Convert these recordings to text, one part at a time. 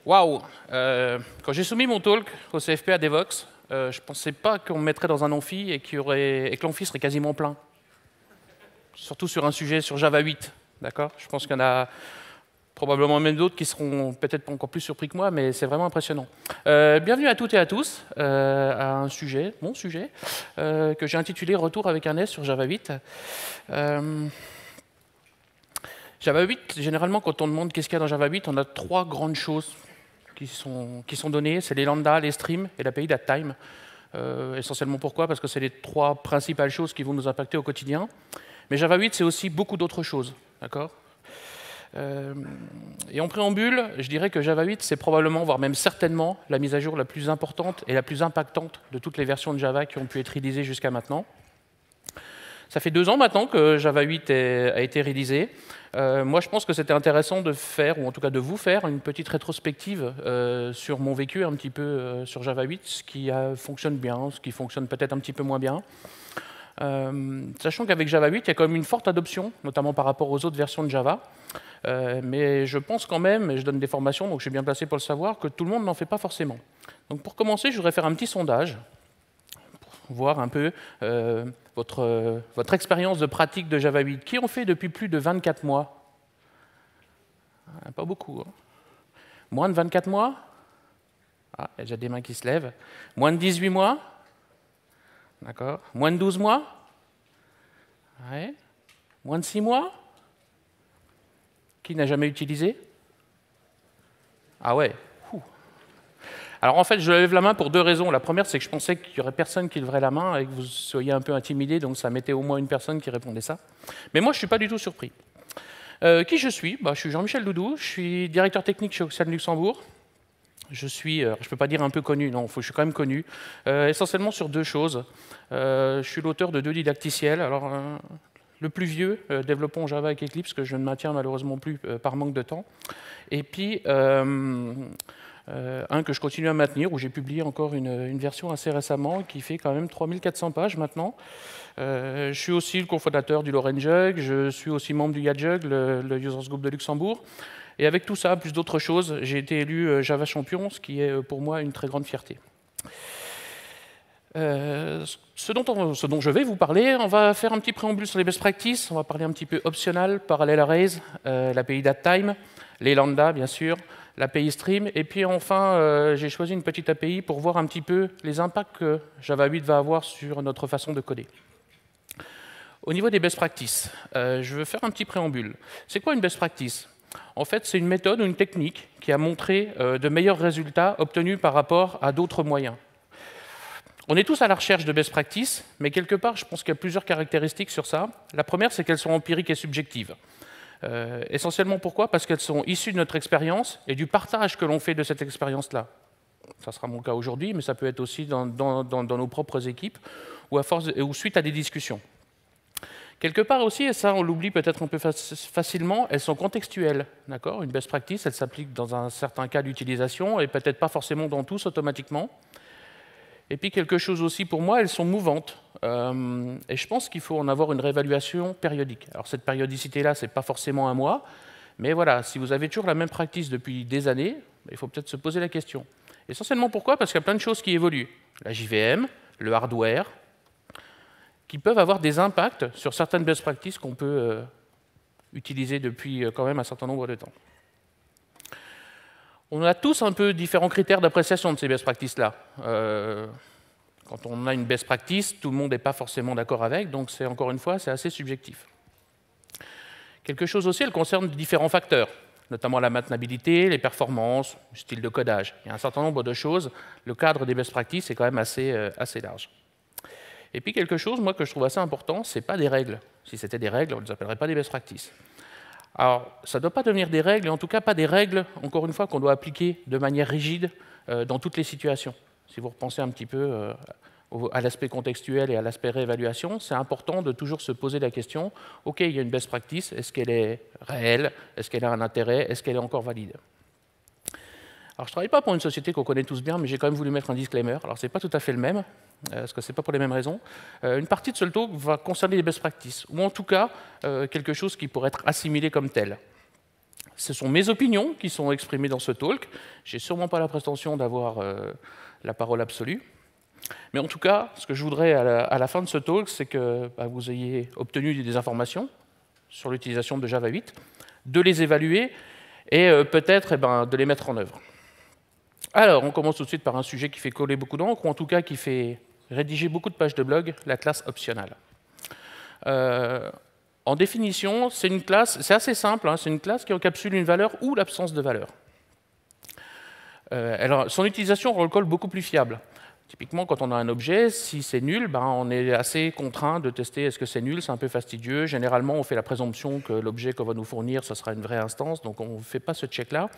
Waouh. Quand j'ai soumis mon talk au CFP à Devoxx, je ne pensais pas qu'on me mettrait dans un amphi et que l'amphi serait quasiment plein. Surtout sur un sujet sur Java 8. D'accord. Je pense qu'il y en a probablement même d'autres qui seront peut-être pas encore plus surpris que moi, mais c'est vraiment impressionnant. Bienvenue à toutes et à tous à un sujet, mon sujet, que j'ai intitulé Retour avec un S sur Java 8. Java 8, généralement, quand on demande qu'est-ce qu'il y a dans Java 8, on a trois grandes choses qui sont données. C'est les lambdas, les streams et l'API datetime. Essentiellement pourquoi? Parce que c'est les trois principales choses qui vont nous impacter au quotidien. Mais Java 8, c'est aussi beaucoup d'autres choses. D'accord? Et en préambule, je dirais que Java 8, c'est probablement, voire même certainement, la mise à jour la plus importante et la plus impactante de toutes les versions de Java qui ont pu être réalisées jusqu'à maintenant. Ça fait 2 ans maintenant que Java 8 a été réalisé. Moi, je pense que c'était intéressant de faire, ou en tout cas de vous faire, une petite rétrospective sur mon vécu un petit peu sur Java 8, ce qui fonctionne bien, ce qui fonctionne peut-être un petit peu moins bien. Sachant qu'avec Java 8, il y a quand même une forte adoption, notamment par rapport aux autres versions de Java. Mais je pense quand même, et je donne des formations, donc je suis bien placé pour le savoir, que tout le monde n'en fait pas forcément. Donc pour commencer, je voudrais faire un petit sondage, pour voir un peu votre expérience de pratique de Java 8. Qui ont fait depuis plus de 24 mois? Pas beaucoup. Hein. Moins de 24 mois? Ah, il y a déjà des mains qui se lèvent. Moins de 18 mois? D'accord. Moins de 12 mois? Ouais. Moins de 6 mois? Qui n'a jamais utilisé? Ah ouais. Alors en fait, je lève la main pour 2 raisons. La première, c'est que je pensais qu'il n'y aurait personne qui leverait la main et que vous soyez un peu intimidé, donc ça mettait au moins une personne qui répondait ça. Mais moi, je ne suis pas du tout surpris. Qui je suis? Je suis Jean-Michel Doudou, je suis directeur technique chez Oxane Luxembourg. Je ne peux pas dire un peu connu, non, je suis quand même connu, essentiellement sur 2 choses. Je suis l'auteur de 2 didacticiels. Alors, le plus vieux, Développons Java avec Eclipse, que je ne maintiens malheureusement plus par manque de temps. Et puis, un que je continue à maintenir, où j'ai publié encore une version assez récemment, qui fait quand même 3400 pages maintenant. Je suis aussi le cofondateur du LorenJug, je suis aussi membre du YaJug, le Users Group de Luxembourg. Et avec tout ça, plus d'autres choses, j'ai été élu Java Champion, ce qui est pour moi une très grande fierté. Ce dont je vais vous parler, on va faire un petit préambule sur les best practices, on va parler un petit peu optional, parallel arrays, l'API datetime, les lambda bien sûr, l'API stream, et puis enfin j'ai choisi une petite API pour voir un petit peu les impacts que Java 8 va avoir sur notre façon de coder. Au niveau des best practices, je veux faire un petit préambule. C'est quoi une best practice? En fait, c'est une méthode ou une technique qui a montré de meilleurs résultats obtenus par rapport à d'autres moyens. On est tous à la recherche de best practices, mais quelque part, je pense qu'il y a plusieurs caractéristiques sur ça. La première, c'est qu'elles sont empiriques et subjectives. Essentiellement pourquoi? Parce qu'elles sont issues de notre expérience et du partage que l'on fait de cette expérience-là. Ça sera mon cas aujourd'hui, mais ça peut être aussi dans nos propres équipes ou suite à des discussions. Quelque part aussi, et ça on l'oublie peut-être un peu facilement, elles sont contextuelles. Une best practice, elle s'applique dans un certain cas d'utilisation et peut-être pas forcément dans tous automatiquement. Et puis quelque chose aussi pour moi, elles sont mouvantes. Et je pense qu'il faut en avoir une réévaluation périodique. Alors cette périodicité-là, ce n'est pas forcément un mois, mais voilà, si vous avez toujours la même practice depuis des années, il faut peut-être se poser la question. Essentiellement pourquoi? Parce qu'il y a plein de choses qui évoluent. La JVM, le hardware, qui peuvent avoir des impacts sur certaines best practices qu'on peut utiliser depuis quand même un certain nombre de temps. On a tous un peu différents critères d'appréciation de ces best practices-là. Quand on a une best practice, tout le monde n'est pas forcément d'accord avec, donc c'est encore une fois, c'est assez subjectif. Quelque chose aussi, elle concerne différents facteurs, notamment la maintenabilité, les performances, le style de codage. Il y a un certain nombre de choses. Le cadre des best practices est quand même assez large. Et puis quelque chose, moi, que je trouve assez important, ce n'est pas des règles. Si c'était des règles, on ne les appellerait pas des best practices. Alors, ça ne doit pas devenir des règles, et en tout cas pas des règles, encore une fois, qu'on doit appliquer de manière rigide dans toutes les situations. Si vous repensez un petit peu à l'aspect contextuel et à l'aspect réévaluation, c'est important de toujours se poser la question, OK, il y a une best practice, est-ce qu'elle est réelle? Est-ce qu'elle a un intérêt? Est-ce qu'elle est encore valide? Alors, je ne travaille pas pour une société qu'on connaît tous bien, mais j'ai quand même voulu mettre un disclaimer. Alors, ce n'est pas tout à fait le même, parce que ce n'est pas pour les mêmes raisons. Une partie de ce talk va concerner les best practices, ou en tout cas quelque chose qui pourrait être assimilé comme tel. Ce sont mes opinions qui sont exprimées dans ce talk. Je n'ai sûrement pas la prétention d'avoir la parole absolue. Mais en tout cas, ce que je voudrais à la fin de ce talk, c'est que vous ayez obtenu des informations sur l'utilisation de Java 8, de les évaluer et peut-être de les mettre en œuvre. Alors, on commence tout de suite par un sujet qui fait coller beaucoup d'encre, ou en tout cas qui fait rédiger beaucoup de pages de blog, la classe optionnelle. En définition, c'est une classe, c'est assez simple, hein, c'est une classe qui encapsule une valeur ou l'absence de valeur. Alors, son utilisation rend le code beaucoup plus fiable. Typiquement, quand on a un objet, si c'est nul, on est assez contraint de tester est-ce que c'est nul, c'est un peu fastidieux. Généralement, on fait la présomption que l'objet qu'on va nous fournir, ce sera une vraie instance, donc on ne fait pas ce check-là.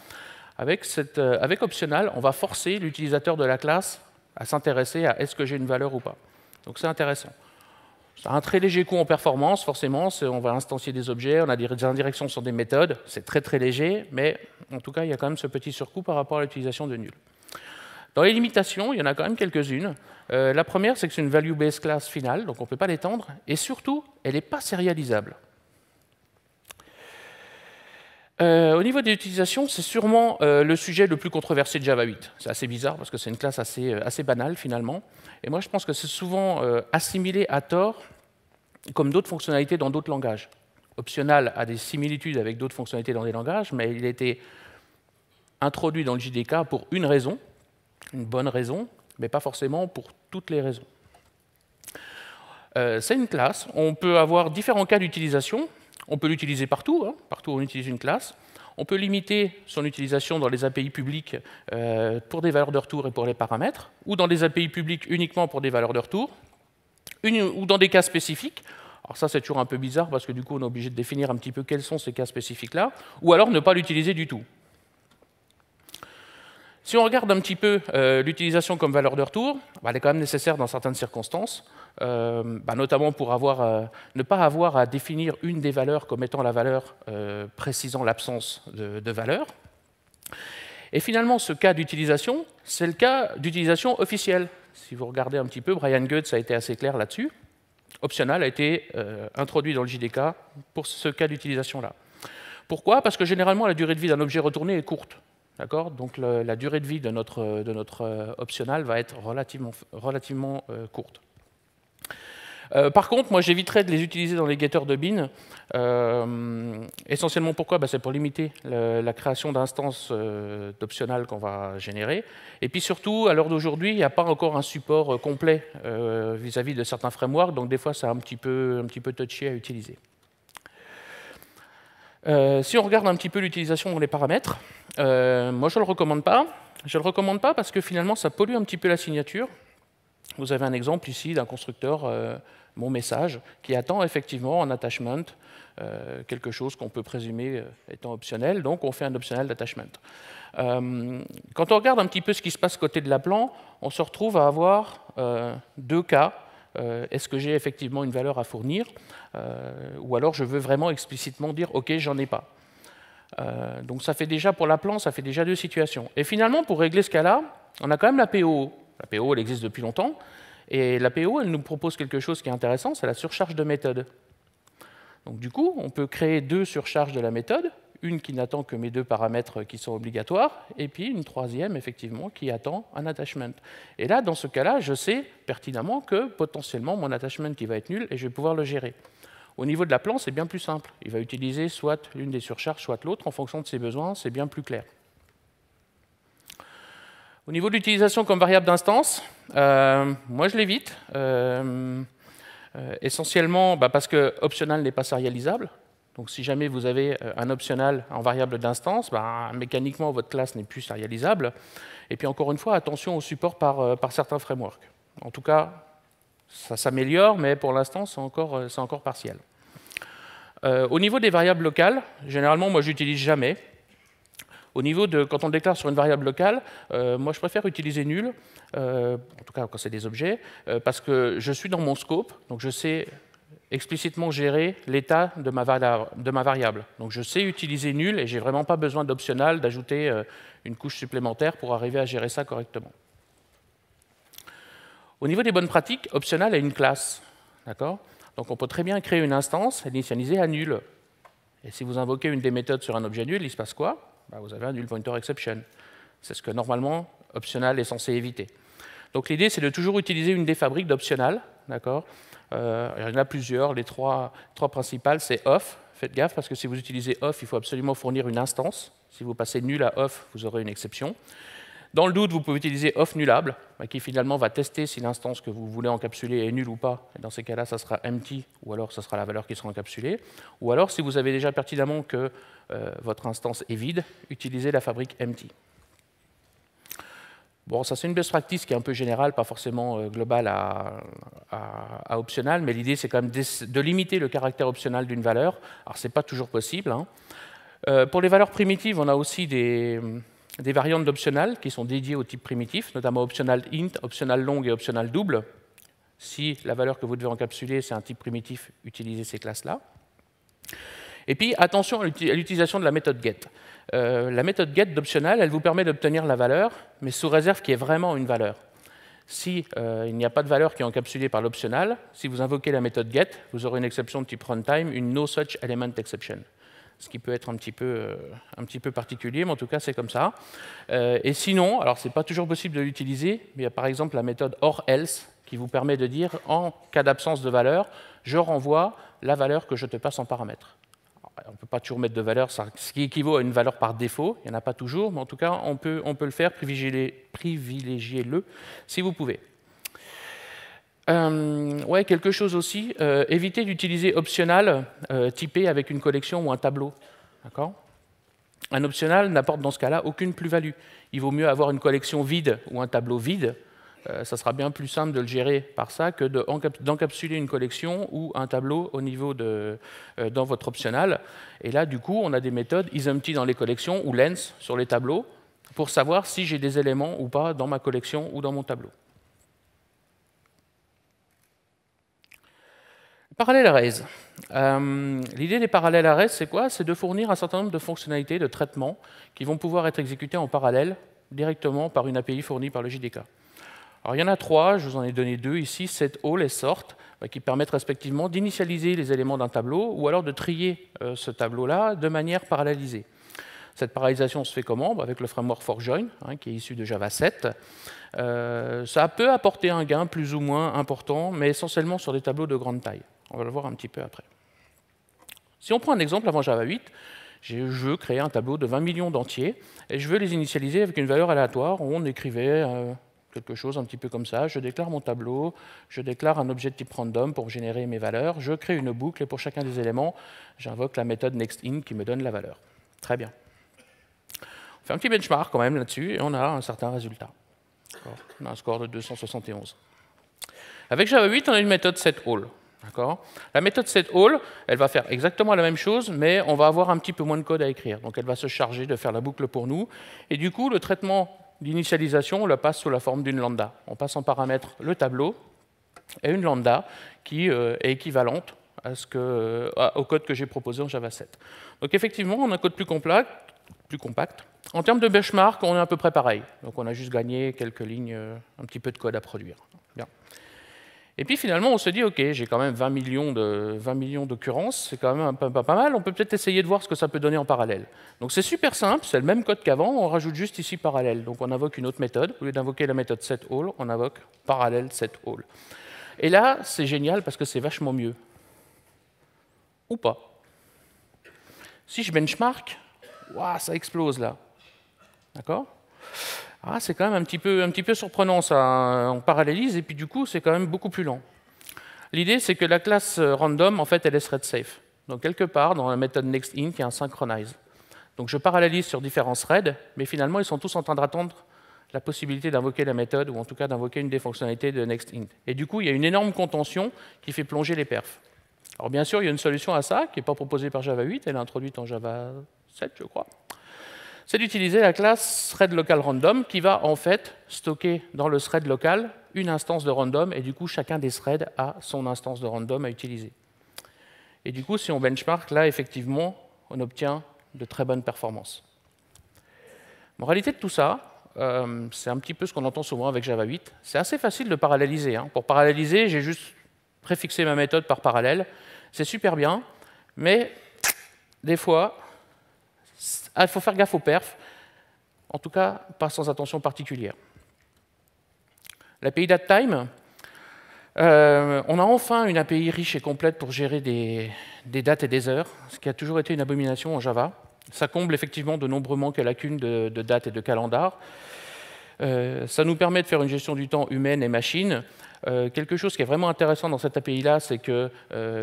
Avec optional, on va forcer l'utilisateur de la classe à s'intéresser à est-ce que j'ai une valeur ou pas. Donc c'est intéressant. Ça a un très léger coût en performance, forcément, on va instancier des objets, on a des indirections sur des méthodes, c'est très très léger, mais en tout cas, il y a quand même ce petit surcoût par rapport à l'utilisation de nul. Dans les limitations, il y en a quand même quelques-unes. La première, c'est que c'est une value-based class finale, donc on ne peut pas l'étendre, et surtout, elle n'est pas sérialisable. Au niveau de l'utilisation, c'est sûrement le sujet le plus controversé de Java 8. C'est assez bizarre parce que c'est une classe assez banale finalement. Et moi, je pense que c'est souvent assimilé à tort comme d'autres fonctionnalités dans d'autres langages. Optional a des similitudes avec d'autres fonctionnalités dans des langages, mais il a été introduit dans le JDK pour une raison, une bonne raison, mais pas forcément pour toutes les raisons. C'est une classe. On peut avoir différents cas d'utilisation. On peut l'utiliser partout, hein, partout où on utilise une classe. On peut limiter son utilisation dans les API publiques pour des valeurs de retour et pour les paramètres, ou dans des API publiques uniquement pour des valeurs de retour, ou dans des cas spécifiques. Alors ça, c'est toujours un peu bizarre, parce que du coup, on est obligé de définir un petit peu quels sont ces cas spécifiques-là, ou alors ne pas l'utiliser du tout. Si on regarde un petit peu l'utilisation comme valeur de retour, elle est quand même nécessaire dans certaines circonstances, notamment pour ne pas avoir à définir une des valeurs comme étant la valeur précisant l'absence de valeur. Et finalement, ce cas d'utilisation, c'est le cas d'utilisation officielle. Si vous regardez un petit peu, Brian Goetz a été assez clair là-dessus. Optional a été introduit dans le JDK pour ce cas d'utilisation-là. Pourquoi? Parce que généralement, la durée de vie d'un objet retourné est courte. Donc la durée de vie de notre optional va être relativement courte. Par contre, moi j'éviterais de les utiliser dans les getters de bin. Essentiellement pourquoi? C'est pour limiter la création d'instances d'optional qu'on va générer. Et puis surtout, à l'heure d'aujourd'hui, il n'y a pas encore un support complet vis-à-vis de certains frameworks, donc des fois c'est un petit peu touchy à utiliser. Si on regarde un petit peu l'utilisation dans les paramètres, moi je ne le recommande pas. Je ne le recommande pas parce que finalement ça pollue un petit peu la signature. Vous avez un exemple ici d'un constructeur, mon message, qui attend effectivement en attachment quelque chose qu'on peut présumer étant optionnel, donc on fait un optional d'attachment. Quand on regarde un petit peu ce qui se passe côté de l'appelant, on se retrouve à avoir deux cas. Est-ce que j'ai effectivement une valeur à fournir ou alors je veux vraiment explicitement dire « OK, j'en ai pas ». Donc ça fait déjà, pour l'appelant, ça fait déjà deux situations. Et finalement, pour régler ce cas-là, on a quand même la PO. La PO, elle existe depuis longtemps. Et la PO, elle nous propose quelque chose qui est intéressant, c'est la surcharge de méthode. Donc du coup, on peut créer deux surcharges de la méthode, une qui n'attend que mes deux paramètres qui sont obligatoires, et puis une troisième, effectivement, qui attend un attachment. Et là, dans ce cas-là, je sais pertinemment que potentiellement, mon attachment qui va être nul, et je vais pouvoir le gérer. Au niveau de l'appelant, c'est bien plus simple. Il va utiliser soit l'une des surcharges, soit l'autre, en fonction de ses besoins, c'est bien plus clair. Au niveau de l'utilisation comme variable d'instance, moi je l'évite, essentiellement parce que optional n'est pas sérialisable. Donc si jamais vous avez un optional en variable d'instance, mécaniquement votre classe n'est plus sérialisable. Et puis encore une fois, attention au support par certains frameworks. En tout cas, ça s'améliore, mais pour l'instant, c'est encore partiel. Au niveau des variables locales, généralement, moi, je n'utilise jamais. Au niveau de, quand on déclare sur une variable locale, moi, je préfère utiliser nul, en tout cas quand c'est des objets, parce que je suis dans mon scope, donc je sais explicitement gérer l'état de ma variable. Donc je sais utiliser nul et je n'ai vraiment pas besoin d'optional, d'ajouter une couche supplémentaire pour arriver à gérer ça correctement. Au niveau des bonnes pratiques, optional est une classe. Donc on peut très bien créer une instance et l'initialiser à nul. Et si vous invoquez une des méthodes sur un objet nul, il se passe quoi? Vous avez un null pointer exception. C'est ce que normalement optional est censé éviter. Donc l'idée, c'est de toujours utiliser une des fabriques d'optional. D'accord. Il y en a plusieurs. Les trois principales, c'est off. Faites gaffe, parce que si vous utilisez off, il faut absolument fournir une instance. Si vous passez nul à off, vous aurez une exception. Dans le doute, vous pouvez utiliser off nullable, qui finalement va tester si l'instance que vous voulez encapsuler est nulle ou pas. Et dans ces cas-là, ça sera empty, ou alors ça sera la valeur qui sera encapsulée. Ou alors, si vous avez déjà pertinemment que votre instance est vide, utilisez la fabrique empty. Bon, ça c'est une best practice qui est un peu générale, pas forcément globale à optional, mais l'idée c'est quand même de limiter le caractère optional d'une valeur. Alors c'est pas toujours possible. Hein. Pour les valeurs primitives, on a aussi des variantes d'optional qui sont dédiées au type primitif, notamment optional int, optional long et optional double. Si la valeur que vous devez encapsuler c'est un type primitif, utilisez ces classes-là. Et puis attention à l'utilisation de la méthode get. La méthode get d'optional, elle vous permet d'obtenir la valeur, mais sous réserve qu'il y ait vraiment une valeur. Si il n'y a pas de valeur qui est encapsulée par l'optional, si vous invoquez la méthode get, vous aurez une exception de type runtime, une no such element exception. Ce qui peut être un petit peu particulier, mais en tout cas c'est comme ça. Et sinon, alors c'est pas toujours possible de l'utiliser, mais il y a par exemple la méthode or else qui vous permet de dire en cas d'absence de valeur, je renvoie la valeur que je te passe en paramètre. On ne peut pas toujours mettre de valeur, ce qui équivaut à une valeur par défaut. Il n'y en a pas toujours, mais en tout cas, on peut le faire, privilégiez-le si vous pouvez. Ouais, quelque chose aussi, évitez d'utiliser optional typé avec une collection ou un tableau. Un optional n'apporte dans ce cas-là aucune plus-value. Il vaut mieux avoir une collection vide ou un tableau vide. Ça sera bien plus simple de le gérer par ça que d'encapsuler une collection ou un tableau au niveau dans votre optional. Et là, du coup, on a des méthodes isEmpty dans les collections ou lens sur les tableaux pour savoir si j'ai des éléments ou pas dans ma collection ou dans mon tableau. Parallel arrays. L'idée des parallèles arrays, c'est quoi? C'est de fournir un certain nombre de fonctionnalités, de traitements qui vont pouvoir être exécutés en parallèle directement par une API fournie par le JDK. Alors, il y en a trois, je vous en ai donné deux ici, setAll et sort, qui permettent respectivement d'initialiser les éléments d'un tableau ou alors de trier ce tableau-là de manière parallélisée. Cette parallélisation se fait comment? Avec le framework ForJoin, qui est issu de Java 7. Ça peut apporter un gain plus ou moins important, mais essentiellement sur des tableaux de grande taille. On va le voir un petit peu après. Si on prend un exemple avant Java 8, je veux créer un tableau de 20 millions d'entiers et je veux les initialiser avec une valeur aléatoire où on écrivait quelque chose un petit peu comme ça. Je déclare mon tableau, je déclare un objet de type random pour générer mes valeurs, je crée une boucle et pour chacun des éléments, j'invoque la méthode nextIn qui me donne la valeur. Très bien. On fait un petit benchmark quand même là-dessus et on a un certain résultat. On a un score de 271. Avec Java 8, on a une méthode setAll. La méthode setAll, elle va faire exactement la même chose, mais on va avoir un petit peu moins de code à écrire. Donc elle va se charger de faire la boucle pour nous. Et du coup, le traitement d'initialisation, on le passe sous la forme d'une lambda. On passe en paramètre le tableau et une lambda qui est équivalente au code que j'ai proposé en Java 7. Donc effectivement, on a un code plus compact. En termes de benchmark, on est à peu près pareil. Donc on a juste gagné quelques lignes, un petit peu de code à produire. Bien. Et puis finalement, on se dit, OK, j'ai quand même 20 millions d'occurrences, c'est quand même pas mal, on peut peut-être essayer de voir ce que ça peut donner en parallèle. Donc c'est super simple, c'est le même code qu'avant, on rajoute juste ici parallèle. Donc on invoque une autre méthode, au lieu d'invoquer la méthode setAll, on invoque parallèle setAll. Et là, c'est génial parce que c'est vachement mieux. Ou pas. Si je benchmark, wow, ça explose là. D'accord ? Ah, c'est quand même un petit peu surprenant ça. On parallélise et puis du coup, c'est quand même beaucoup plus lent. L'idée, c'est que la classe random, en fait, elle est thread safe. Donc quelque part, dans la méthode nextInt, il y a un synchronize. Donc je parallélise sur différents threads, mais finalement, ils sont tous en train d'attendre la possibilité d'invoquer la méthode, ou en tout cas d'invoquer une des fonctionnalités de nextInt. Et du coup, il y a une énorme contention qui fait plonger les perfs. Alors bien sûr, il y a une solution à ça, qui n'est pas proposée par Java 8, elle est introduite en Java 7, je crois. C'est d'utiliser la classe threadLocalRandom qui va en fait stocker dans le thread local une instance de random et du coup chacun des threads a son instance de random à utiliser. Et du coup, si on benchmark, là effectivement, on obtient de très bonnes performances. Moralité de tout ça, c'est un petit peu ce qu'on entend souvent avec Java 8. C'est assez facile de paralléliser. Pour paralléliser, j'ai juste préfixé ma méthode par parallèle. C'est super bien, mais des fois, il faut faire gaffe aux perfs, en tout cas pas sans attention particulière. L'API DateTime, on a enfin une API riche et complète pour gérer des dates et des heures, ce qui a toujours été une abomination en Java. Ça comble effectivement de nombreux manques et lacunes de dates et de calendar. Ça nous permet de faire une gestion du temps humaine et machine. Quelque chose qui est vraiment intéressant dans cette API-là, c'est que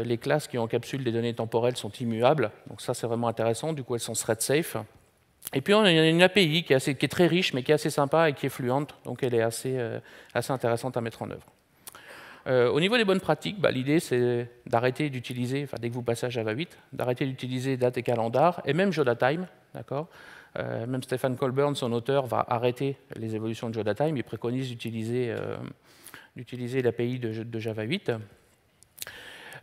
les classes qui encapsulent des données temporelles sont immuables. Donc ça, c'est vraiment intéressant. Du coup, elles sont thread safe. Et puis, on a une API qui est très riche, mais qui est assez sympa et qui est fluente. Donc, elle est assez intéressante à mettre en œuvre. Au niveau des bonnes pratiques, l'idée, c'est d'arrêter d'utiliser, dès que vous passez à Java 8, d'arrêter d'utiliser date et calendar, et même JodaTime, d'accord. Même Stephen Colburn, son auteur, va arrêter les évolutions de JodaTime. Il préconise d'utiliser l'API de Java 8.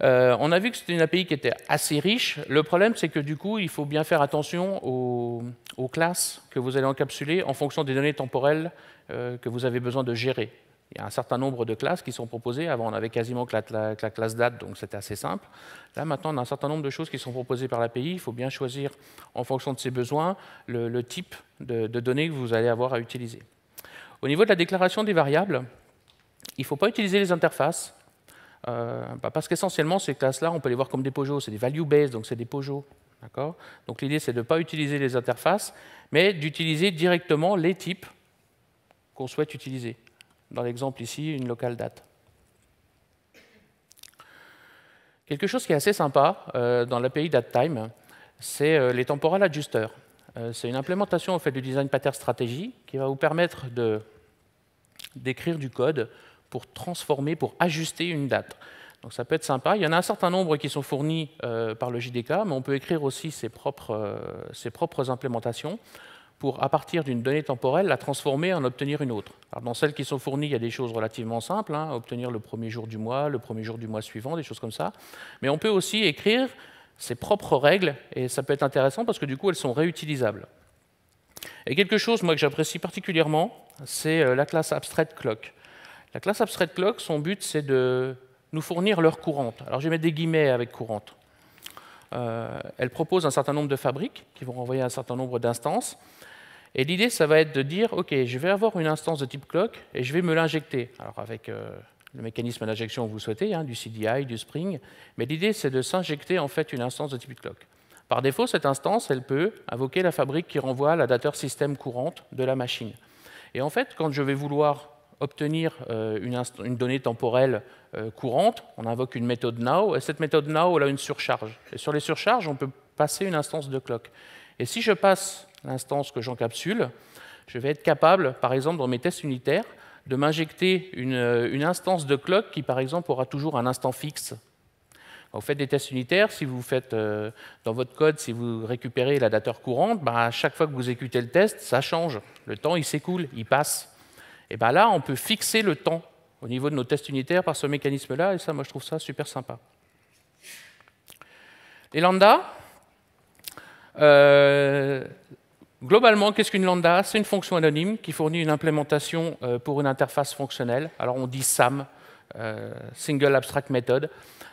On a vu que c'était une API qui était assez riche. Le problème, c'est que du coup, il faut bien faire attention aux classes que vous allez encapsuler en fonction des données temporelles que vous avez besoin de gérer. Il y a un certain nombre de classes qui sont proposées. Avant, on avait quasiment que la classe date, donc c'était assez simple. Là, maintenant, on a un certain nombre de choses qui sont proposées par l'API. Il faut bien choisir, en fonction de ses besoins, le type de données que vous allez avoir à utiliser. Au niveau de la déclaration des variables, il ne faut pas utiliser les interfaces, parce qu'essentiellement, ces classes-là, on peut les voir comme des POJO. C'est des value-based, donc c'est des POJO. Donc l'idée, c'est de ne pas utiliser les interfaces, mais d'utiliser directement les types qu'on souhaite utiliser. Dans l'exemple ici, une local date. Quelque chose qui est assez sympa dans l'API DateTime, c'est les temporal adjusters. C'est une implémentation en fait, du design pattern stratégie qui va vous permettre d'écrire du code pour transformer, pour ajuster une date. Donc ça peut être sympa. Il y en a un certain nombre qui sont fournis par le JDK, mais on peut écrire aussi ses propres implémentations pour, à partir d'une donnée temporelle, la transformer et en obtenir une autre. Alors, dans celles qui sont fournies, il y a des choses relativement simples, obtenir le premier jour du mois, le premier jour du mois suivant, des choses comme ça. Mais on peut aussi écrire ses propres règles, et ça peut être intéressant parce que du coup, elles sont réutilisables. Et quelque chose, moi, que j'apprécie particulièrement, c'est la classe AbstractClock. La classe AbstractClock, son but, c'est de nous fournir l'heure courante. Alors, je vais mettre des guillemets avec courante. Elle propose un certain nombre de fabriques qui vont renvoyer un certain nombre d'instances. Et l'idée, ça va être de dire, OK, je vais avoir une instance de type clock et je vais me l'injecter. Alors avec le mécanisme d'injection que vous souhaitez, du CDI, du Spring, mais l'idée, c'est de s'injecter en fait une instance de type clock. Par défaut, cette instance, elle peut invoquer la fabrique qui renvoie à la dateur système courante de la machine. Et en fait, quand je vais vouloir obtenir une donnée temporelle courante, on invoque une méthode now, et cette méthode now, elle a une surcharge. Et sur les surcharges, on peut passer une instance de clock. Et si je passe l'instance que j'encapsule, je vais être capable, par exemple, dans mes tests unitaires, de m'injecter une instance de clock qui, par exemple, aura toujours un instant fixe. Quand vous faites des tests unitaires, si vous faites dans votre code, si vous récupérez la dateur courante, à chaque fois que vous exécutez le test, ça change. Le temps, il s'écoule, il passe. Et là, on peut fixer le temps au niveau de nos tests unitaires par ce mécanisme-là, et ça, moi, je trouve ça super sympa. Les lambda, globalement, qu'est-ce qu'une lambda? C'est une fonction anonyme qui fournit une implémentation pour une interface fonctionnelle. Alors on dit SAM, Single Abstract Method.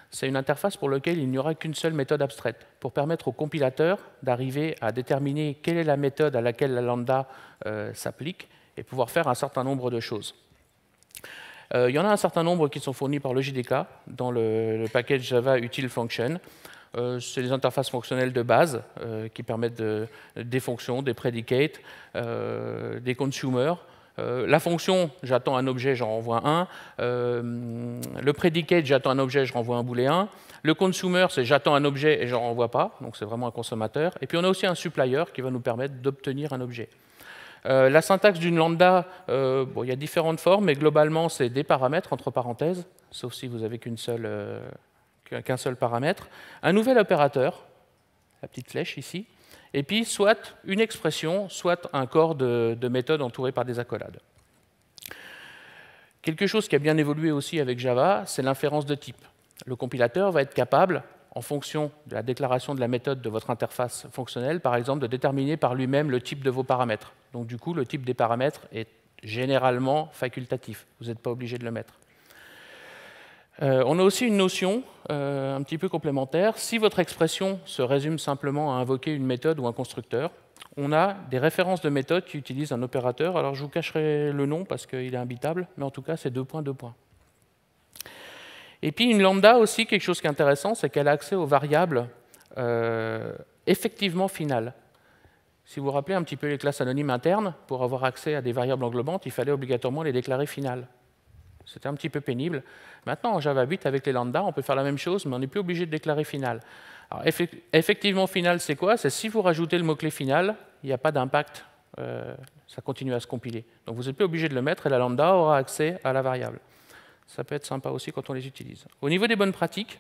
C'est une interface pour laquelle il n'y aura qu'une seule méthode abstraite, pour permettre au compilateur d'arriver à déterminer quelle est la méthode à laquelle la lambda s'applique et pouvoir faire un certain nombre de choses. Il y en a un certain nombre qui sont fournis par le JDK dans le package Java Util Function. C'est des interfaces fonctionnelles de base qui permettent des fonctions, des predicates, des consumers. La fonction, j'attends un objet, j'en renvoie un. Le predicate, j'attends un objet, je renvoie un booléen. Le consumer, c'est j'attends un objet et j'en renvoie pas, donc c'est vraiment un consommateur. Et puis on a aussi un supplier qui va nous permettre d'obtenir un objet. La syntaxe d'une lambda, il y a différentes formes, mais globalement, c'est des paramètres entre parenthèses, sauf si vous n'avez qu'un seul paramètre, un nouvel opérateur, la petite flèche ici, et puis soit une expression, soit un corps de méthode entouré par des accolades. Quelque chose qui a bien évolué aussi avec Java, c'est l'inférence de type. Le compilateur va être capable, en fonction de la déclaration de la méthode de votre interface fonctionnelle, par exemple, de déterminer par lui-même le type de vos paramètres. Donc du coup, le type des paramètres est généralement facultatif. Vous n'êtes pas obligé de le mettre. On a aussi une notion un petit peu complémentaire. Si votre expression se résume simplement à invoquer une méthode ou un constructeur, on a des références de méthodes qui utilisent un opérateur. Alors je vous cacherai le nom parce qu'il est imbitable, mais en tout cas c'est 2 points, 2 points. Et puis une lambda aussi, quelque chose qui est intéressant, c'est qu'elle a accès aux variables effectivement finales. Si vous vous rappelez un petit peu les classes anonymes internes, pour avoir accès à des variables englobantes, il fallait obligatoirement les déclarer finales. C'était un petit peu pénible. Maintenant, en Java 8, avec les lambdas, on peut faire la même chose, mais on n'est plus obligé de déclarer final. Alors, effectivement final, c'est quoi? C'est si vous rajoutez le mot-clé final, il n'y a pas d'impact, ça continue à se compiler. Donc vous n'êtes plus obligé de le mettre et la lambda aura accès à la variable. Ça peut être sympa aussi quand on les utilise. Au niveau des bonnes pratiques,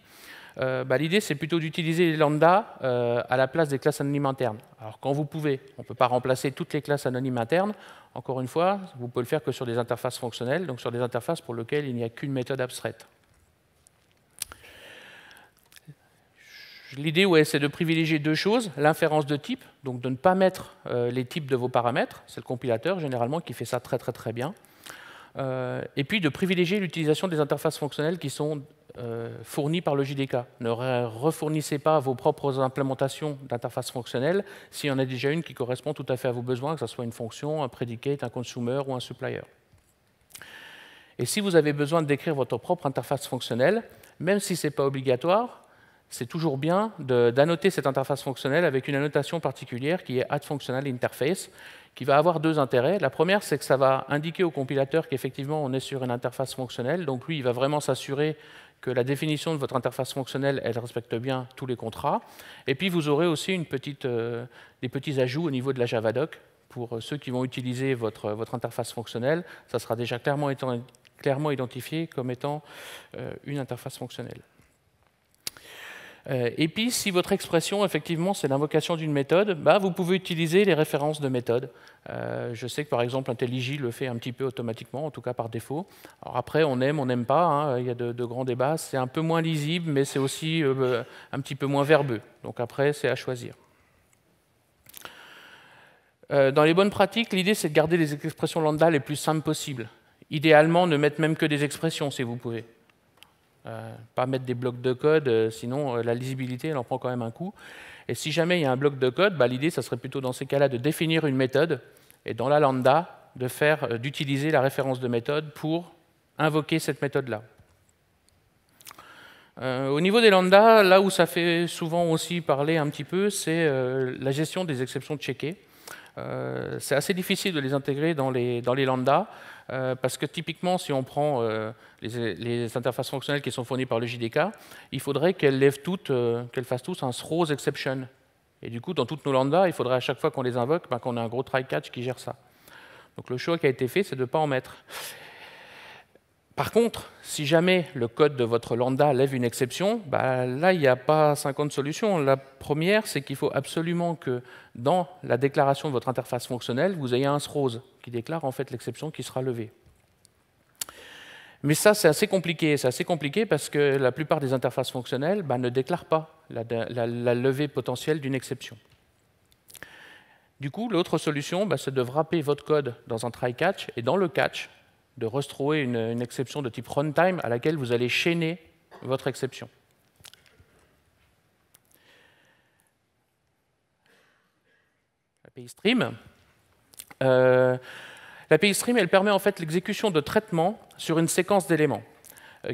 l'idée c'est plutôt d'utiliser les lambdas à la place des classes anonymes internes. Alors quand vous pouvez, on ne peut pas remplacer toutes les classes anonymes internes. Encore une fois, vous pouvez le faire que sur des interfaces fonctionnelles, donc sur des interfaces pour lesquelles il n'y a qu'une méthode abstraite. L'idée, c'est de privilégier 2 choses. L'inférence de type, donc de ne pas mettre les types de vos paramètres. C'est le compilateur, généralement, qui fait ça très très très bien. Et puis de privilégier l'utilisation des interfaces fonctionnelles qui sont fournies par le JDK. Ne refournissez pas vos propres implémentations d'interfaces fonctionnelles s'il y en a déjà une qui correspond tout à fait à vos besoins, que ce soit une fonction, un predicate, un consumer ou un supplier. Et si vous avez besoin de décrire votre propre interface fonctionnelle, même si ce n'est pas obligatoire, c'est toujours bien d'annoter cette interface fonctionnelle avec une annotation particulière qui est add_functional_interface, qui va avoir 2 intérêts. La première, c'est que ça va indiquer au compilateur qu'effectivement on est sur une interface fonctionnelle. Donc lui, il va vraiment s'assurer que la définition de votre interface fonctionnelle, elle respecte bien tous les contrats. Et puis vous aurez aussi des petits ajouts au niveau de la Javadoc. Pour ceux qui vont utiliser votre interface fonctionnelle, ça sera déjà clairement identifié comme étant une interface fonctionnelle. Et puis, si votre expression, effectivement, c'est l'invocation d'une méthode, vous pouvez utiliser les références de méthodes. Je sais que, par exemple, IntelliJ le fait un petit peu automatiquement, en tout cas par défaut. Alors après, on aime, on n'aime pas, hein, il y a de grands débats. C'est un peu moins lisible, mais c'est aussi un petit peu moins verbeux. Donc après, c'est à choisir. Dans les bonnes pratiques, l'idée, c'est de garder les expressions lambda les plus simples possibles. Idéalement, ne mettre même que des expressions, si vous pouvez. Pas mettre des blocs de code, sinon la lisibilité, elle en prend quand même un coup. Et si jamais il y a un bloc de code, l'idée, ça serait plutôt dans ces cas-là de définir une méthode, et dans la lambda, d'utiliser la référence de méthode pour invoquer cette méthode-là. Au niveau des lambdas, là où ça fait souvent aussi parler un petit peu, c'est la gestion des exceptions checkées. C'est assez difficile de les intégrer dans les lambdas, parce que typiquement, si on prend les interfaces fonctionnelles qui sont fournies par le JDK, il faudrait qu'elles fassent tous un throws exception. Et du coup, dans toutes nos lambdas, il faudrait à chaque fois qu'on les invoque, qu'on ait un gros try-catch qui gère ça. Donc le choix qui a été fait, c'est de ne pas en mettre. Par contre, si jamais le code de votre lambda lève une exception, là, il n'y a pas 50 solutions. La première, c'est qu'il faut absolument que dans la déclaration de votre interface fonctionnelle, vous ayez un throws qui déclare en fait l'exception qui sera levée. Mais ça, c'est assez compliqué. C'est assez compliqué parce que la plupart des interfaces fonctionnelles ne déclarent pas la levée potentielle d'une exception. Du coup, l'autre solution, c'est de wrapper votre code dans un try-catch, et dans le catch, de restrouver une exception de type runtime à laquelle vous allez chaîner votre exception. L'API Stream. L'API Stream, elle permet en fait l'exécution de traitements sur une séquence d'éléments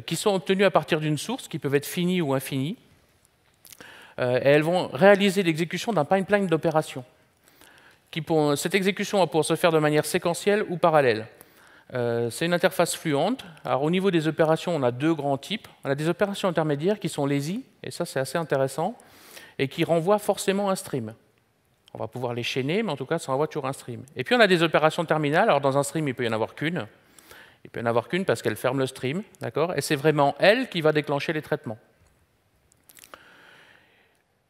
qui sont obtenus à partir d'une source, qui peuvent être finis ou infinis. Et elles vont réaliser l'exécution d'un pipeline d'opérations. Cette exécution va pouvoir se faire de manière séquentielle ou parallèle. C'est une interface fluente. Alors, au niveau des opérations, on a 2 grands types. On a des opérations intermédiaires qui sont lazy, et ça c'est assez intéressant, et qui renvoient forcément un stream. On va pouvoir les chaîner, mais en tout cas, ça renvoie toujours un stream. Et puis on a des opérations terminales. Alors dans un stream, il peut y en avoir qu'une. Il peut y en avoir qu'une parce qu'elle ferme le stream, d'accord ? Et c'est vraiment elle qui va déclencher les traitements.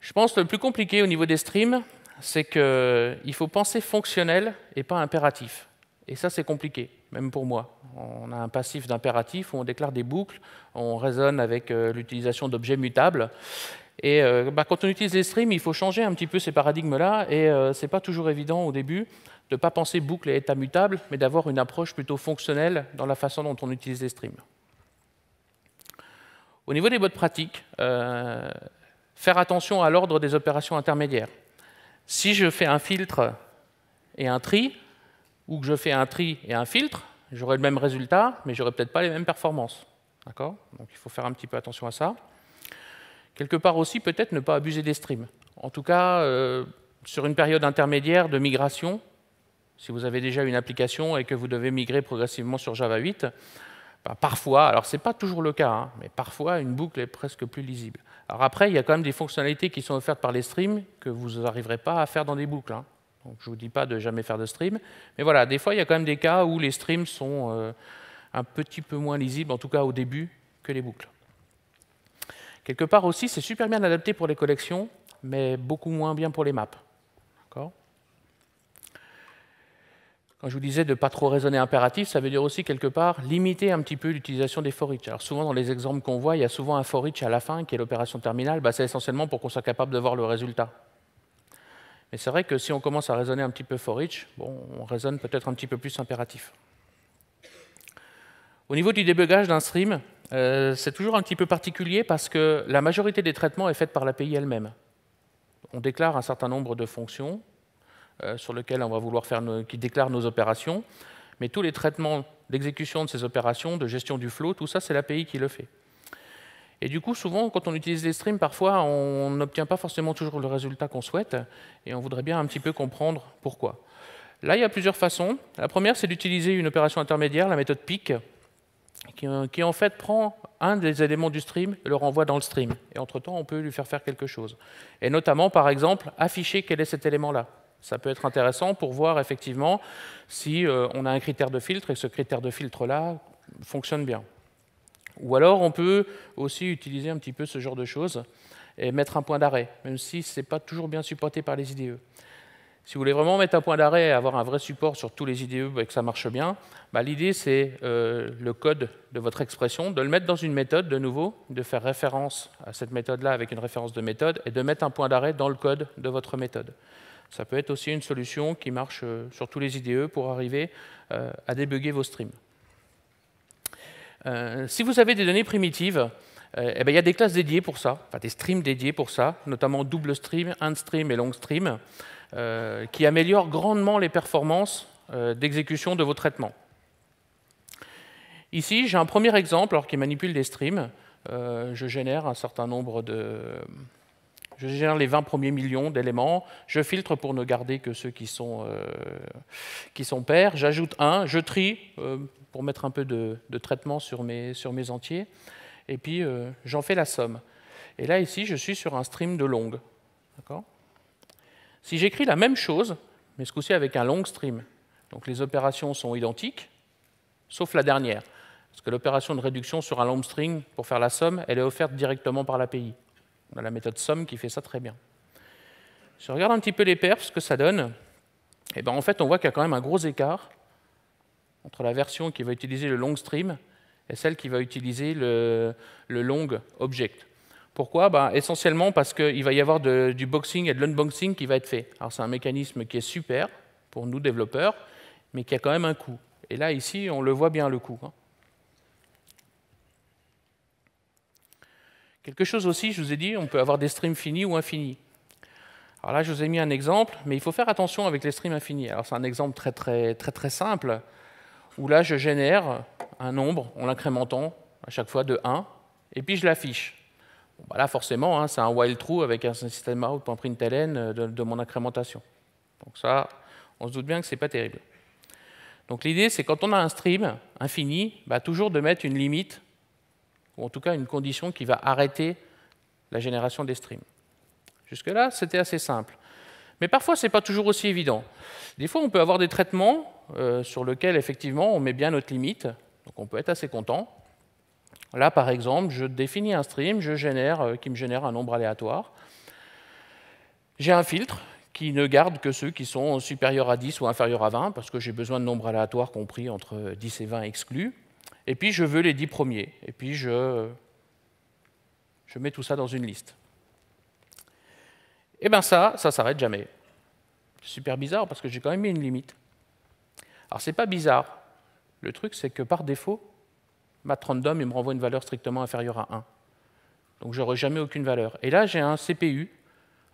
Je pense que le plus compliqué au niveau des streams, c'est qu'il faut penser fonctionnel et pas impératif. Et ça, c'est compliqué, même pour moi. On a un passif d'impératif où on déclare des boucles, on raisonne avec l'utilisation d'objets mutables. Et quand on utilise les streams, il faut changer un petit peu ces paradigmes-là, et ce n'est pas toujours évident au début de ne pas penser boucle et état mutable, mais d'avoir une approche plutôt fonctionnelle dans la façon dont on utilise les streams. Au niveau des bonnes pratiques, faire attention à l'ordre des opérations intermédiaires. Si je fais un filtre et un tri, ou que je fais un tri et un filtre, j'aurai le même résultat, mais j'aurai peut-être pas les mêmes performances. D'accord? Donc il faut faire un petit peu attention à ça. Quelque part aussi, peut-être ne pas abuser des streams. En tout cas, sur une période intermédiaire de migration, si vous avez déjà une application et que vous devez migrer progressivement sur Java 8, ben parfois, alors ce n'est pas toujours le cas, hein, mais parfois une boucle est presque plus lisible. Alors après, il y a quand même des fonctionnalités qui sont offertes par les streams que vous n'arriverez pas à faire dans des boucles. Hein. Donc, je ne vous dis pas de jamais faire de stream, mais voilà, des fois, il y a quand même des cas où les streams sont un petit peu moins lisibles, en tout cas au début, que les boucles. Quelque part aussi, c'est super bien adapté pour les collections, mais beaucoup moins bien pour les maps. D'accord ? Quand je vous disais de ne pas trop raisonner impératif, ça veut dire aussi quelque part limiter un petit peu l'utilisation des for each. Alors souvent dans les exemples qu'on voit, il y a souvent un for each à la fin qui est l'opération terminale. Bah, c'est essentiellement pour qu'on soit capable de voir le résultat. Mais c'est vrai que si on commence à raisonner un petit peu for each, bon, on raisonne peut-être un petit peu plus impératif. Au niveau du débugage d'un stream, c'est toujours un petit peu particulier parce que la majorité des traitements est faite par l'API elle-même. On déclare un certain nombre de fonctions sur lesquelles on va vouloir faire qui déclarent nos opérations, mais tous les traitements d'exécution de ces opérations, de gestion du flow, tout ça, c'est l'API qui le fait. Et du coup, souvent, quand on utilise des streams, parfois, on n'obtient pas forcément toujours le résultat qu'on souhaite, et on voudrait bien un petit peu comprendre pourquoi. Là, il y a plusieurs façons. La première, c'est d'utiliser une opération intermédiaire, la méthode pick, qui en fait prend un des éléments du stream et le renvoie dans le stream. Et entre-temps, on peut lui faire quelque chose. Et notamment, par exemple, afficher quel est cet élément-là. Ça peut être intéressant pour voir effectivement si on a un critère de filtre et que ce critère de filtre-là fonctionne bien. Ou alors, on peut aussi utiliser un petit peu ce genre de choses et mettre un point d'arrêt, même si ce n'est pas toujours bien supporté par les IDE. Si vous voulez vraiment mettre un point d'arrêt et avoir un vrai support sur tous les IDE et que ça marche bien, bah, l'idée, c'est le code de votre expression, de le mettre dans une méthode de nouveau, de faire référence à cette méthode-là avec une référence de méthode et de mettre un point d'arrêt dans le code de votre méthode. Ça peut être aussi une solution qui marche sur tous les IDE pour arriver à débugger vos streams. Si vous avez des données primitives, eh bien, il y a des classes dédiées pour ça, enfin des streams dédiés pour ça, notamment double stream, end stream et long stream, qui améliorent grandement les performances d'exécution de vos traitements. Ici, j'ai un premier exemple alors, qui manipule des streams. Je génère un certain nombre de... Je génère les 20 premiers millions d'éléments, je filtre pour ne garder que ceux qui sont pairs, j'ajoute un, je trie pour mettre un peu de traitement sur mes entiers, et puis j'en fais la somme. Et là, ici, je suis sur un stream de long. Si j'écris la même chose, mais ce coup-ci avec un long stream, donc les opérations sont identiques, sauf la dernière, parce que l'opération de réduction sur un long string, pour faire la somme, elle est offerte directement par l'API. On a la méthode somme qui fait ça très bien. Si on regarde un petit peu les perfs, ce que ça donne, eh ben en fait, on voit qu'il y a quand même un gros écart entre la version qui va utiliser le long stream et celle qui va utiliser le long object. Pourquoi? Ben, essentiellement parce qu'il va y avoir du boxing et de l'unboxing qui va être fait. Alors c'est un mécanisme qui est super pour nous développeurs, mais qui a quand même un coût. Et là, ici, on le voit bien le coût. Quelque chose aussi, je vous ai dit, on peut avoir des streams finis ou infinis. Alors là, je vous ai mis un exemple, mais il faut faire attention avec les streams infinis. Alors c'est un exemple très simple, où là, je génère un nombre en l'incrémentant à chaque fois de 1, et puis je l'affiche. Bon, bah là, forcément, hein, c'est un while true avec un système out.println de mon incrémentation. Donc ça, on se doute bien que ce n'est pas terrible. Donc l'idée, c'est quand on a un stream infini, bah, toujours de mettre une limite, ou en tout cas une condition qui va arrêter la génération des streams. Jusque-là, c'était assez simple. Mais parfois, ce n'est pas toujours aussi évident. Des fois, on peut avoir des traitements sur lesquels, effectivement, on met bien notre limite, donc on peut être assez content. Là, par exemple, je définis un stream qui me génère un nombre aléatoire. J'ai un filtre qui ne garde que ceux qui sont supérieurs à 10 ou inférieurs à 20, parce que j'ai besoin de nombres aléatoires compris entre 10 et 20 exclus. Et puis, je veux les 10 premiers. Et puis, je mets tout ça dans une liste. Et bien ça s'arrête jamais. C'est super bizarre, parce que j'ai quand même mis une limite. Alors, c'est pas bizarre. Le truc, c'est que par défaut, matrandom, il me renvoie une valeur strictement inférieure à 1. donc je n'aurai jamais aucune valeur. Et là, j'ai un CPU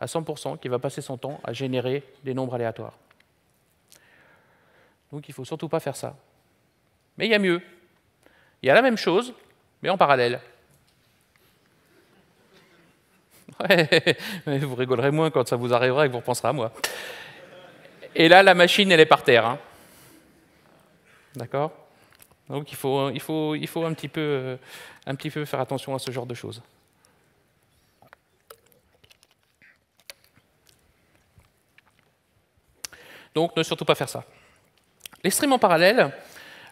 à 100% qui va passer son temps à générer des nombres aléatoires. Donc il ne faut surtout pas faire ça. Mais il y a mieux. Il y a la même chose, mais en parallèle. Ouais, vous rigolerez moins quand ça vous arrivera et que vous repenserez à moi. Et là, la machine, elle est par terre. Hein. D'accord? Donc il faut un petit peu faire attention à ce genre de choses. Donc ne surtout pas faire ça. Les streams en parallèle,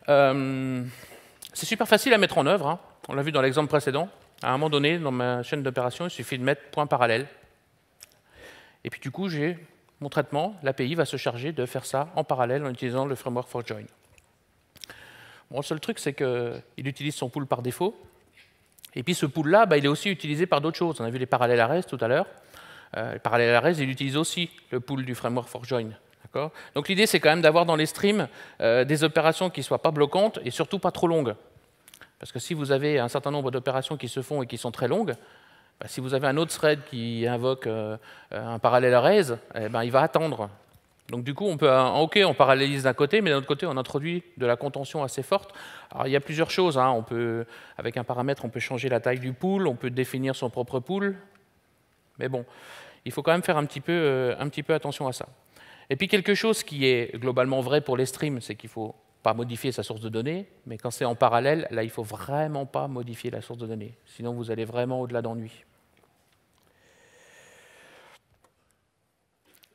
c'est super facile à mettre en œuvre. Hein. On l'a vu dans l'exemple précédent. À un moment donné, dans ma chaîne d'opération, il suffit de mettre point parallèle. Et puis du coup, j'ai mon traitement, l'API va se charger de faire ça en parallèle en utilisant le framework for join. Bon, le seul truc, c'est qu'il utilise son pool par défaut. Et puis ce pool-là, il est aussi utilisé par d'autres choses. On a vu les parallèles arrays tout à l'heure. Les parallèles arrays, il utilise aussi le pool du framework for join. Donc l'idée, c'est quand même d'avoir dans les streams des opérations qui ne soient pas bloquantes et surtout pas trop longues. Parce que si vous avez un certain nombre d'opérations qui se font et qui sont très longues, si vous avez un autre thread qui invoque un parallèle arrays, il va attendre. Donc du coup, on parallélise d'un côté, mais d'un autre côté, on introduit de la contention assez forte. Alors il y a plusieurs choses. Hein. Avec un paramètre, on peut changer la taille du pool, on peut définir son propre pool. Mais bon, il faut quand même faire un petit peu attention à ça. Et puis quelque chose qui est globalement vrai pour les streams, c'est qu'il ne faut pas modifier sa source de données, mais quand c'est en parallèle, là, il ne faut vraiment pas modifier la source de données. Sinon, vous allez vraiment au-delà d'ennui.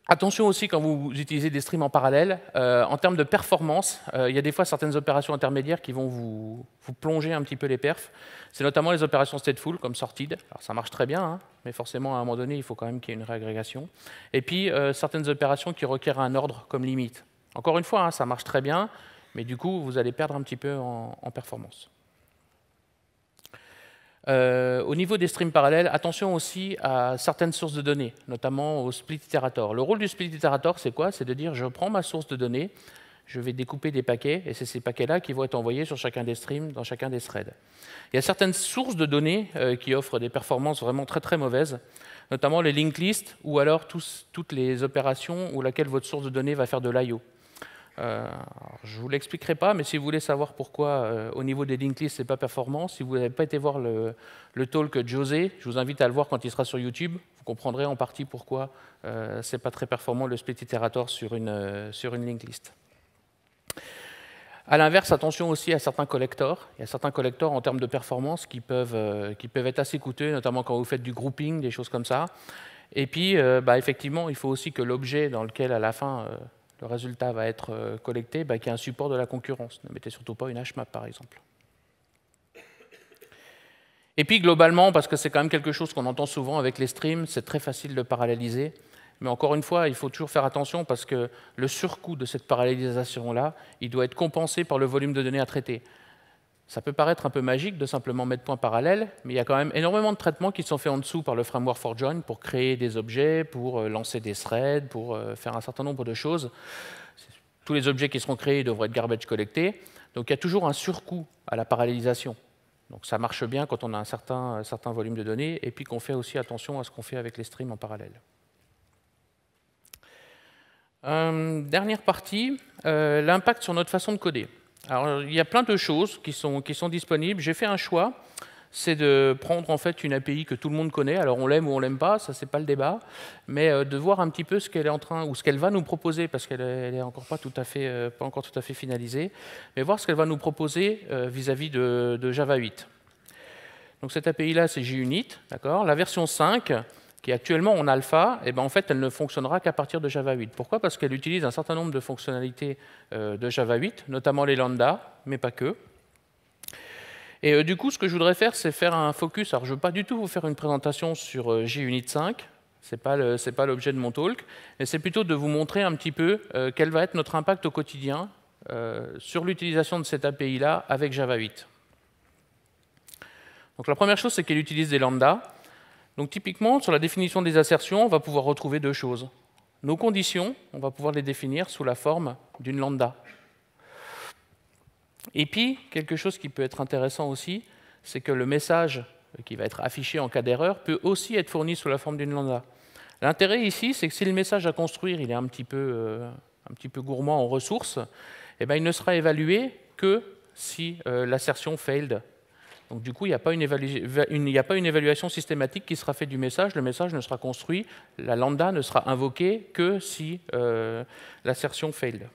Attention aussi quand vous utilisez des streams en parallèle, en termes de performance, il y a des fois certaines opérations intermédiaires qui vont vous plonger un petit peu les perfs. C'est notamment les opérations stateful, comme sorted. Alors ça marche très bien, hein, mais forcément à un moment donné, il faut quand même qu'il y ait une réagrégation. Et puis certaines opérations qui requièrent un ordre comme limite. Encore une fois, hein, ça marche très bien, mais du coup, vous allez perdre un petit peu en performance. Au niveau des streams parallèles, attention aussi à certaines sources de données, notamment au split iterator. Le rôle du split iterator, c'est quoi? C'est de dire, je prends ma source de données, je vais découper des paquets, et c'est ces paquets-là qui vont être envoyés sur chacun des streams, dans chacun des threads. Il y a certaines sources de données qui offrent des performances vraiment très très mauvaises, notamment les linked lists, ou alors toutes les opérations où laquelle votre source de données va faire de l'IO. Je ne vous l'expliquerai pas, mais si vous voulez savoir pourquoi au niveau des linked lists, ce n'est pas performant, si vous n'avez pas été voir le talk de José, je vous invite à le voir quand il sera sur YouTube. Vous comprendrez en partie pourquoi ce n'est pas très performant le split iterator sur une linked list. À l'inverse, attention aussi à certains collectors. Il y a certains collectors en termes de performance qui peuvent être assez coûteux, notamment quand vous faites du grouping, des choses comme ça. Et puis, effectivement, il faut aussi que l'objet dans lequel, à la fin, le résultat va être collecté, qu'il y ait un support de la concurrence. Ne mettez surtout pas une hashmap, par exemple. Et puis, globalement, parce que c'est quand même quelque chose qu'on entend souvent avec les streams, c'est très facile de paralléliser. Mais encore une fois, il faut toujours faire attention parce que le surcoût de cette parallélisation-là, il doit être compensé par le volume de données à traiter. Ça peut paraître un peu magique de simplement mettre point parallèle, mais il y a quand même énormément de traitements qui sont faits en dessous par le framework for join pour créer des objets, pour lancer des threads, pour faire un certain nombre de choses. Tous les objets qui seront créés devraient être garbage collectés. Donc il y a toujours un surcoût à la parallélisation. Donc ça marche bien quand on a un certain volume de données, et puis qu'on fait aussi attention à ce qu'on fait avec les streams en parallèle. Dernière partie, l'impact sur notre façon de coder. Alors, il y a plein de choses qui sont disponibles. J'ai fait un choix, c'est de prendre en fait une API que tout le monde connaît. Alors on l'aime ou on l'aime pas, ça c'est pas le débat, mais de voir un petit peu ce qu'elle est en train ou ce qu'elle va nous proposer, parce qu'elle est encore pas encore tout à fait finalisée, mais voir ce qu'elle va nous proposer vis-à-vis de Java 8. Donc cette API là, c'est JUnit, d'accord. La version 5, qui est actuellement en alpha, en fait, elle ne fonctionnera qu'à partir de Java 8. Pourquoi? Parce qu'elle utilise un certain nombre de fonctionnalités de Java 8, notamment les lambdas, mais pas que. Et du coup, ce que je voudrais faire, c'est faire un focus. Alors, je ne veux pas du tout vous faire une présentation sur JUnit 5, ce n'est pas l'objet de mon talk, mais c'est plutôt de vous montrer un petit peu quel va être notre impact au quotidien sur l'utilisation de cette API-là avec Java 8. Donc, la première chose, c'est qu'elle utilise des lambdas. Donc typiquement, sur la définition des assertions, on va pouvoir retrouver deux choses. Nos conditions, on va pouvoir les définir sous la forme d'une lambda. Et puis, quelque chose qui peut être intéressant aussi, c'est que le message qui va être affiché en cas d'erreur, peut aussi être fourni sous la forme d'une lambda. L'intérêt ici, c'est que si le message à construire il est un petit peu gourmand en ressources, eh bien, il ne sera évalué que si l'assertion failed. Donc du coup, il n'y a pas une évaluation systématique qui sera faite du message. Le message ne sera construit, la lambda ne sera invoquée que si l'assertion failed.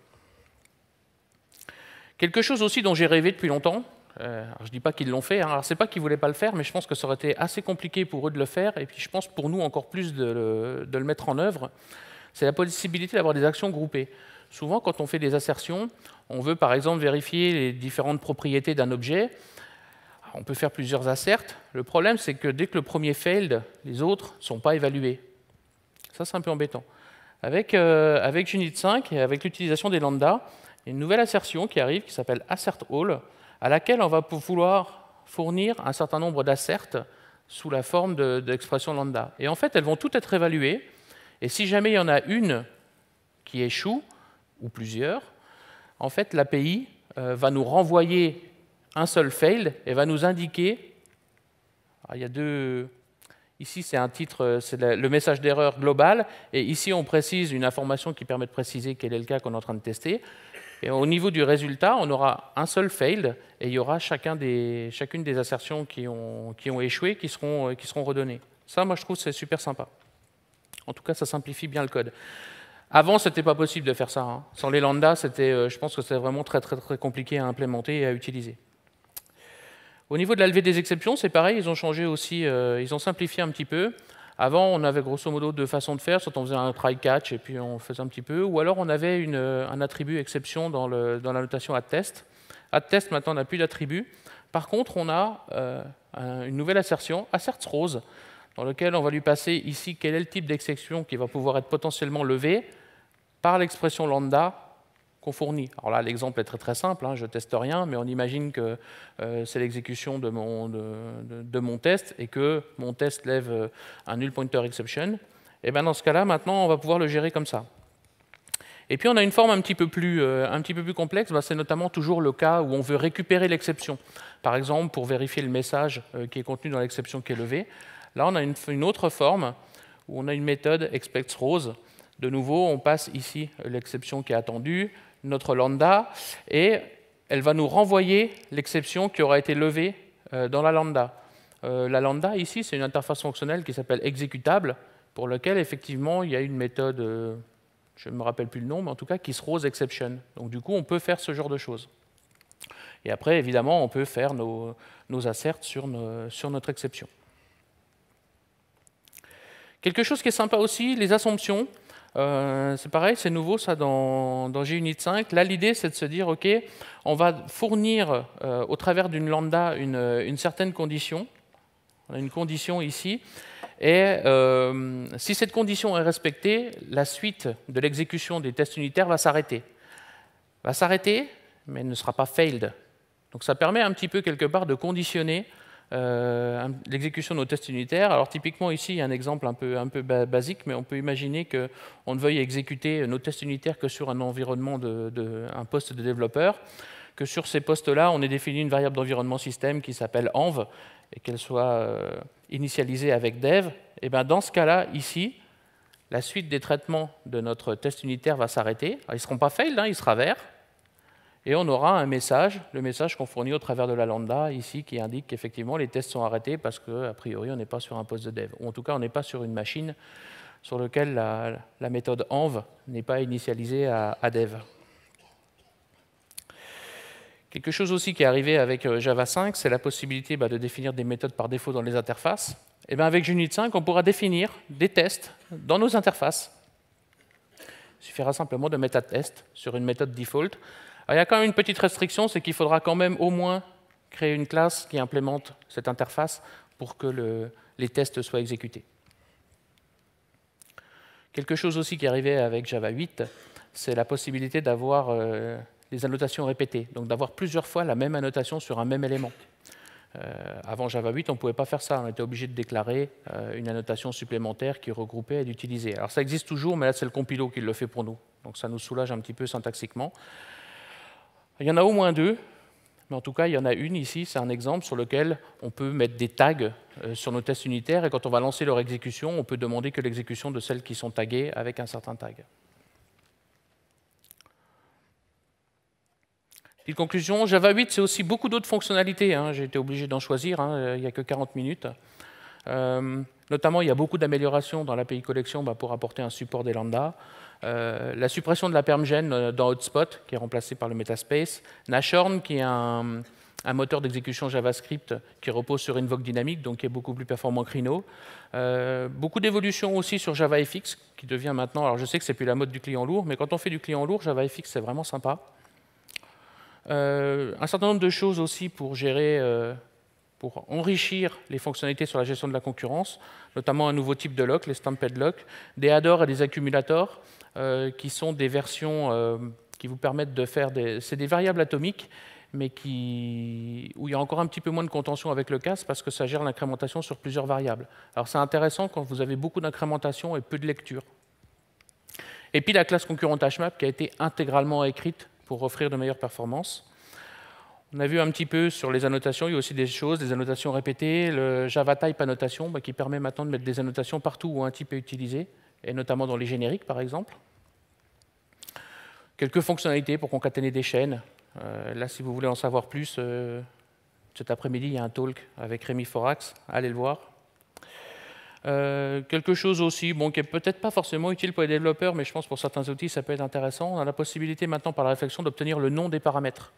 Quelque chose aussi dont j'ai rêvé depuis longtemps, alors je ne dis pas qu'ils l'ont fait, hein. Alors c'est pas qu'ils ne voulaient pas le faire, mais je pense que ça aurait été assez compliqué pour eux de le faire, et puis je pense pour nous encore plus de le mettre en œuvre, c'est la possibilité d'avoir des actions groupées. Souvent, quand on fait des assertions, on veut par exemple vérifier les différentes propriétés d'un objet. On peut faire plusieurs asserts. Le problème, c'est que dès que le premier failed, les autres ne sont pas évalués. Ça, c'est un peu embêtant. Avec Junit 5 et avec l'utilisation des lambdas, il y a une nouvelle assertion qui arrive qui s'appelle assertAll, à laquelle on va vouloir fournir un certain nombre d'asserts sous la forme d'expressions lambda. Et en fait, elles vont toutes être évaluées. Et si jamais il y en a une qui échoue, ou plusieurs, en fait, l'API va nous renvoyer un seul failed et va nous indiquer. Alors, il y a deux. Ici, c'est un titre, c'est le message d'erreur global, et ici, on précise une information qui permet de préciser quel est le cas qu'on est en train de tester. Et au niveau du résultat, on aura un seul failed, et il y aura chacune des assertions qui ont échoué qui seront redonnées. Ça, moi, je trouve que c'est super sympa. En tout cas, ça simplifie bien le code. Avant, ce n'était pas possible de faire ça, hein. Sans les lambdas, je pense que c'était vraiment très, très, très compliqué à implémenter et à utiliser. Au niveau de la levée des exceptions, c'est pareil, ils ont changé aussi, ils ont simplifié un petit peu. Avant, on avait grosso modo deux façons de faire, soit on faisait un try-catch et puis on faisait un petit peu, ou alors on avait un attribut exception dans la notation addTest. addTest, maintenant, n'a plus d'attribut. Par contre, on a une nouvelle assertion, assertThrows, dans lequel on va lui passer ici quel est le type d'exception qui va pouvoir être potentiellement levé par l'expression lambda qu'on fournit. Alors là, l'exemple est très très simple, hein, je ne teste rien, mais on imagine que c'est l'exécution de mon test et que mon test lève un null pointer exception. Et bien dans ce cas-là, maintenant, on va pouvoir le gérer comme ça. Et puis on a une forme un petit peu plus complexe, c'est notamment toujours le cas où on veut récupérer l'exception. Par exemple, pour vérifier le message qui est contenu dans l'exception qui est levée. Là, on a une autre forme où on a une méthode expectThrows. De nouveau, on passe ici l'exception qui est attendue, notre lambda, et elle va nous renvoyer l'exception qui aura été levée dans la lambda. La lambda, ici, c'est une interface fonctionnelle qui s'appelle exécutable, pour laquelle, effectivement, il y a une méthode, je ne me rappelle plus le nom, mais en tout cas, qui throws exception. Donc, du coup, on peut faire ce genre de choses. Et après, évidemment, on peut faire nos asserts sur notre exception. Quelque chose qui est sympa aussi, les assumptions. C'est pareil, c'est nouveau ça dans JUnit 5. Là, l'idée, c'est de se dire, OK, on va fournir au travers d'une lambda une certaine condition. On a une condition ici. Et si cette condition est respectée, la suite de l'exécution des tests unitaires va s'arrêter. Va s'arrêter, mais ne sera pas failed. Donc ça permet un petit peu, quelque part, de conditionner l'exécution de nos tests unitaires. Alors typiquement ici, il y a un exemple un peu basique, mais on peut imaginer qu'on ne veuille exécuter nos tests unitaires que sur un environnement un poste de développeur, que sur ces postes-là, on ait défini une variable d'environnement système qui s'appelle env, et qu'elle soit initialisée avec dev. Et bien dans ce cas-là, ici, la suite des traitements de notre test unitaire va s'arrêter. Ils ne seront pas failed, hein, il sera vert. Et on aura un message, le message qu'on fournit au travers de la lambda, ici, qui indique qu'effectivement les tests sont arrêtés parce qu'a priori, on n'est pas sur un poste de dev. Ou en tout cas, on n'est pas sur une machine sur laquelle la méthode env n'est pas initialisée à dev. Quelque chose aussi qui est arrivé avec Java 5, c'est la possibilité de définir des méthodes par défaut dans les interfaces. Et bien avec JUnit 5, on pourra définir des tests dans nos interfaces. Il suffira simplement de mettre addTest sur une méthode default. Alors, il y a quand même une petite restriction, c'est qu'il faudra quand même au moins créer une classe qui implémente cette interface pour que les tests soient exécutés. Quelque chose aussi qui est arrivé avec Java 8, c'est la possibilité d'avoir les annotations répétées, donc d'avoir plusieurs fois la même annotation sur un même élément. Avant Java 8, on ne pouvait pas faire ça, on était obligé de déclarer une annotation supplémentaire qui regroupait et d'utiliser. Alors ça existe toujours, mais là c'est le compilo qui le fait pour nous, donc ça nous soulage un petit peu syntaxiquement. Il y en a au moins deux. mais en tout cas, il y en a une ici, c'est un exemple sur lequel on peut mettre des tags sur nos tests unitaires, et quand on va lancer leur exécution, on peut demander que l'exécution de celles qui sont taguées avec un certain tag. Petite conclusion, Java 8, c'est aussi beaucoup d'autres fonctionnalités. Hein. J'ai été obligé d'en choisir, hein, il n'y a que 40 minutes. Notamment, il y a beaucoup d'améliorations dans l'API collection pour apporter un support des lambdas. La suppression de la permgen dans Hotspot, qui est remplacée par le Metaspace. Nashorn, qui est un moteur d'exécution JavaScript qui repose sur Invoke dynamique, donc qui est beaucoup plus performant que Rhino. Beaucoup d'évolutions aussi sur JavaFX, qui devient maintenant... Alors, je sais que c'est plus la mode du client lourd, mais quand on fait du client lourd, JavaFX, c'est vraiment sympa. Un certain nombre de choses aussi pour gérer... pour enrichir les fonctionnalités sur la gestion de la concurrence, notamment un nouveau type de lock, les stamped lock, des adders et des accumulators, qui sont des versions qui vous permettent de faire des... C'est des variables atomiques, mais où il y a encore un petit peu moins de contention avec le CAS, parce que ça gère l'incrémentation sur plusieurs variables. Alors c'est intéressant quand vous avez beaucoup d'incrémentation et peu de lecture. Et puis la classe concurrente HMAP, qui a été intégralement écrite pour offrir de meilleures performances. On a vu un petit peu sur les annotations, il y a aussi des choses, des annotations répétées, le Java Type annotation qui permet maintenant de mettre des annotations partout où un type est utilisé, et notamment dans les génériques par exemple. Quelques fonctionnalités pour concaténer des chaînes. Là, si vous voulez en savoir plus, cet après-midi, il y a un talk avec Rémi Forax, allez le voir. Quelque chose aussi, qui est peut-être pas forcément utile pour les développeurs, mais je pense pour certains outils, ça peut être intéressant. On a la possibilité maintenant, par la réflexion, d'obtenir le nom des paramètres.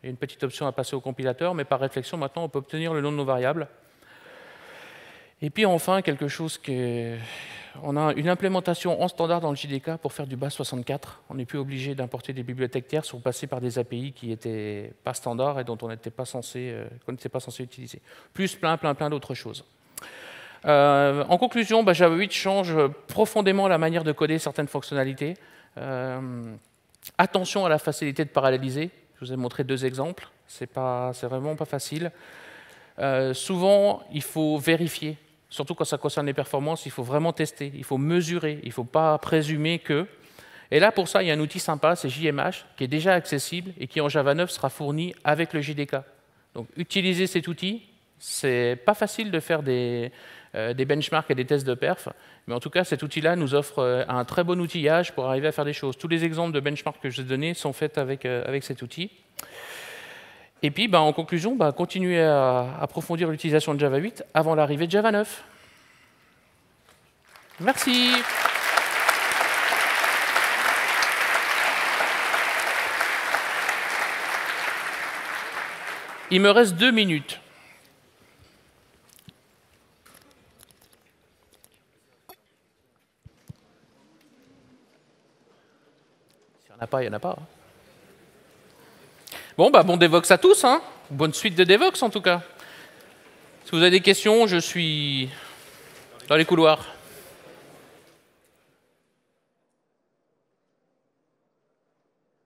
Il y a une petite option à passer au compilateur, mais par réflexion, maintenant, on peut obtenir le nom de nos variables. Et puis enfin, quelque chose on a une implémentation en standard dans le JDK pour faire du base64. On n'est plus obligé d'importer des bibliothèques tierces ou passer par des API qui n'étaient pas standards et dont on n'était pas censé utiliser. Plus plein d'autres choses. En conclusion, Java 8 change profondément la manière de coder certaines fonctionnalités. Attention à la facilité de paralléliser. Je vous ai montré 2 exemples. C'est vraiment pas facile. Souvent, il faut vérifier. Surtout quand ça concerne les performances, il faut vraiment tester, il faut mesurer, il ne faut pas présumer que... Et là, pour ça, il y a un outil sympa, c'est JMH, qui est déjà accessible et qui, en Java 9, sera fourni avec le JDK. Donc, utiliser cet outil, c'est pas facile de faire des benchmarks et des tests de perf, mais en tout cas, cet outil-là nous offre un très bon outillage pour arriver à faire des choses. Tous les exemples de benchmarks que je vous ai donnés sont faits avec cet outil. Et puis, en conclusion, continuer à approfondir l'utilisation de Java 8 avant l'arrivée de Java 9. Merci. Il me reste 2 minutes. S'il n'y en a pas, il n'y en a pas. Bon Devox à tous, hein. Bonne suite de Devox en tout cas. Si vous avez des questions, je suis dans les couloirs.